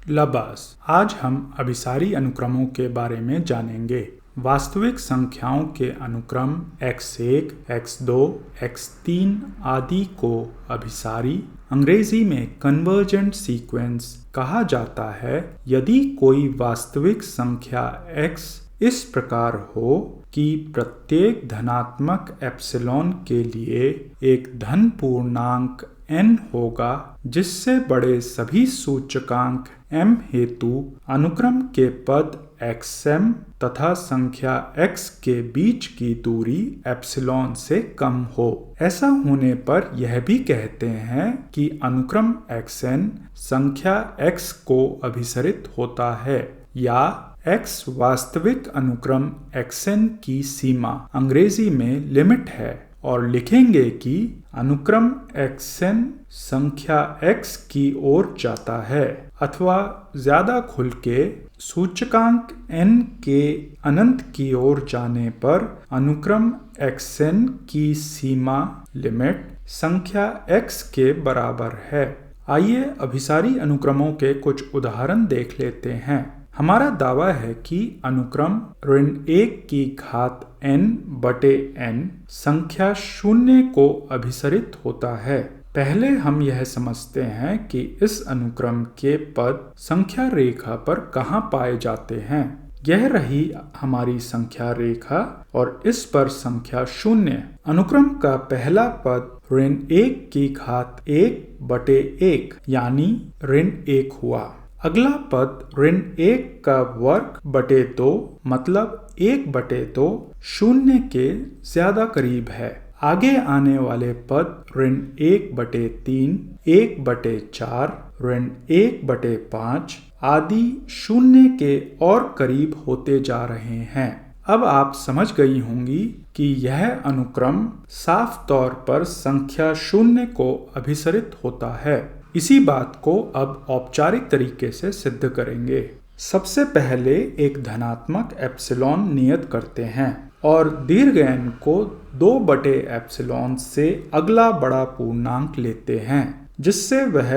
लबास। आज हम अभिसारी अनुक्रमों के बारे में जानेंगे। वास्तविक संख्याओं के अनुक्रम x1, x2, x3 आदि को अभिसारी अंग्रेजी में कन्वर्जेंट सीक्वेंस कहा जाता है यदि कोई वास्तविक संख्या x इस प्रकार हो कि प्रत्येक धनात्मक एप्सिलॉन के लिए एक धन पूर्णांक n होगा जिससे बड़े सभी सूचकांक m हेतु अनुक्रम के पद xm तथा संख्या x के बीच की दूरी एप्सिलॉन से कम हो। ऐसा होने पर यह भी कहते हैं कि अनुक्रम xn संख्या x को अभिसरित होता है या x वास्तविक अनुक्रम xn की सीमा अंग्रेजी में लिमिट है और लिखेंगे कि अनुक्रम xn संख्या x की ओर जाता है, अथवा ज्यादा खुल के सूचकांक n के अनंत की ओर जाने पर अनुक्रम xn की सीमा लिमिट संख्या x के बराबर है। आइए अभिसारी अनुक्रमों के कुछ उदाहरण देख लेते हैं। हमारा दावा है कि अनुक्रम ऋण 1 की घात n/n संख्या 0 को अभिसरित होता है। पहले हम यह समझते हैं कि इस अनुक्रम के पद संख्या रेखा पर कहाँ पाए जाते हैं। यह रही हमारी संख्या रेखा और इस पर संख्या 0। अनुक्रम का पहला पद ऋण 1 की घात 1/1 यानी ऋण 1 हुआ। अगला पद ऋण 1 का वर्ग बटे 2 मतलब 1/2 0 के ज्यादा करीब है। आगे आने वाले पद ऋण 1/3, 1/4, ऋण 1/5 आदि 0 के और करीब होते जा रहे हैं। अब आप समझ गई होंगी कि यह अनुक्रम साफ तौर पर संख्या 0 को अभिसरित होता है। इसी बात को अब औपचारिक तरीके से सिद्ध करेंगे। सबसे पहले एक धनात्मक एप्सिलॉन नियत करते हैं और दीर्घ n को 2/एप्सिलॉन से अगला बड़ा पूर्णांक लेते हैं जिससे वह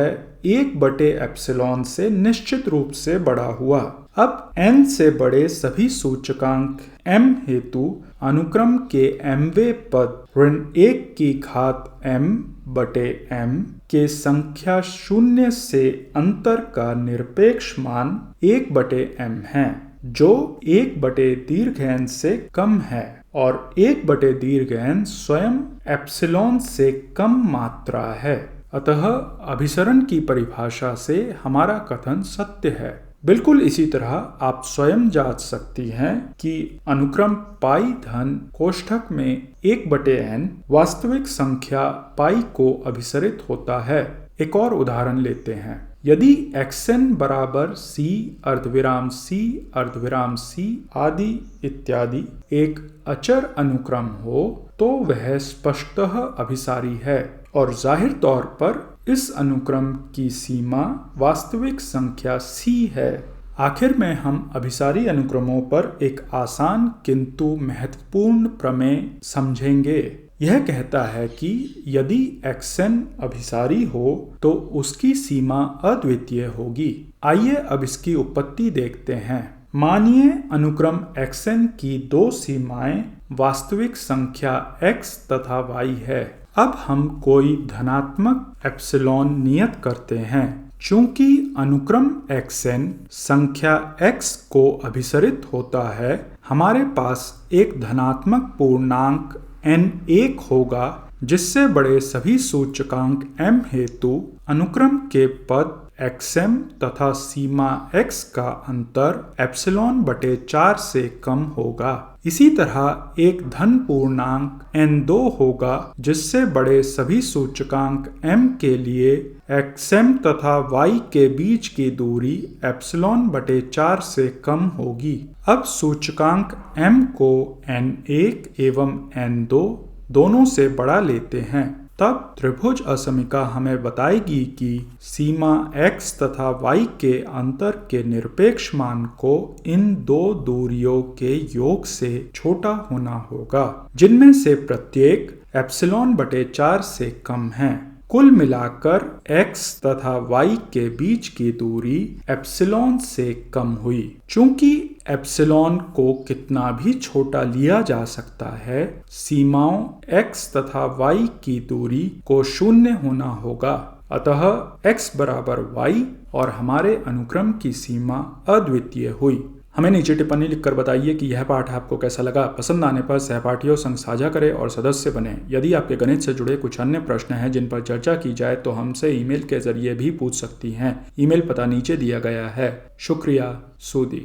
1/एप्सिलॉन से निश्चित रूप से बड़ा हुआ। अब n से बड़े सभी सूचकांक m हेतु अनुक्रम के mवें पद ऋण 1 की घात m/m के संख्या 0 से अंतर का निरपेक्ष मान 1/m है जो 1/दीर्घ n से कम है और 1/दीर्घ n स्वयं एप्सिलॉन से कम मात्रा है। अतः अभिसरण की परिभाषा से हमारा कथन सत्य है। बिल्कुल इसी तरह आप स्वयं जांच सकती हैं कि अनुक्रम पाई धन कोष्ठक में 1/n वास्तविक संख्या पाई को अभिसरित होता है। एक और उदाहरण लेते हैं। यदि xn बराबर c अर्धविराम c अर्धविराम c आदि इत्यादि एक अचर अनुक्रम हो तो वह स्पष्टतः अभिसारी है और जाहिर तौर पर इस अनुक्रम की सीमा वास्तविक संख्या c है। आखिर में हम अभिसारी अनुक्रमों पर एक आसान किंतु महत्वपूर्ण प्रमेय समझेंगे। यह कहता है कि यदि xn अभिसारी हो तो उसकी सीमा अद्वितीय होगी। आइए अब इसकी उत्पत्ति देखते हैं। मानिए अनुक्रम xn की दो सीमाएं वास्तविक संख्या x तथा y है। अब हम कोई धनात्मक एप्सिलॉन नियत करते हैं। चूंकि अनुक्रम xn संख्या x को अभिसरित होता है, हमारे पास एक धनात्मक पूर्णांक n1 होगा जिससे बड़े सभी सूचकांक m हेतु अनुक्रम के पद xm तथा सीमा x का अंतर ε/4 से कम होगा। इसी तरह एक धन पूर्णांक n2 होगा जिससे बड़े सभी सूचकांक m के लिए xm तथा y के बीच की दूरी ε/4 से कम होगी। अब सूचकांक m को n1 एवं n2 दोनों से बड़ा लेते हैं। तब त्रिभुज असमिका हमें बताएगी कि सीमा x तथा y के अंतर के निरपेक्ष मान को इन दो दूरियों के योग से छोटा होना होगा जिनमें से प्रत्येक ε/4 से कम है। कुल मिलाकर x तथा y के बीच की दूरी एप्सिलॉन से कम हुई। चूंकि एप्सिलॉन को कितना भी छोटा लिया जा सकता है, सीमाओं x तथा y की दूरी को शून्य होना होगा। अतः x बराबर y और हमारे अनुक्रम की सीमा अद्वितीय हुई। हमें नीचे टिप्पणी लिखकर बताइए कि यह पाठ आपको कैसा लगा। पसंद आने पर सहपाठियों संग साझा करें और सदस्य बने। यदि आपके गणित से जुड़े कुछ अन्य प्रश्न हैं जिन पर चर्चा की जाए तो हमसे ईमेल के जरिए भी पूछ सकती हैं। ईमेल पता नीचे दिया गया है। शुक्रिया। सूदी।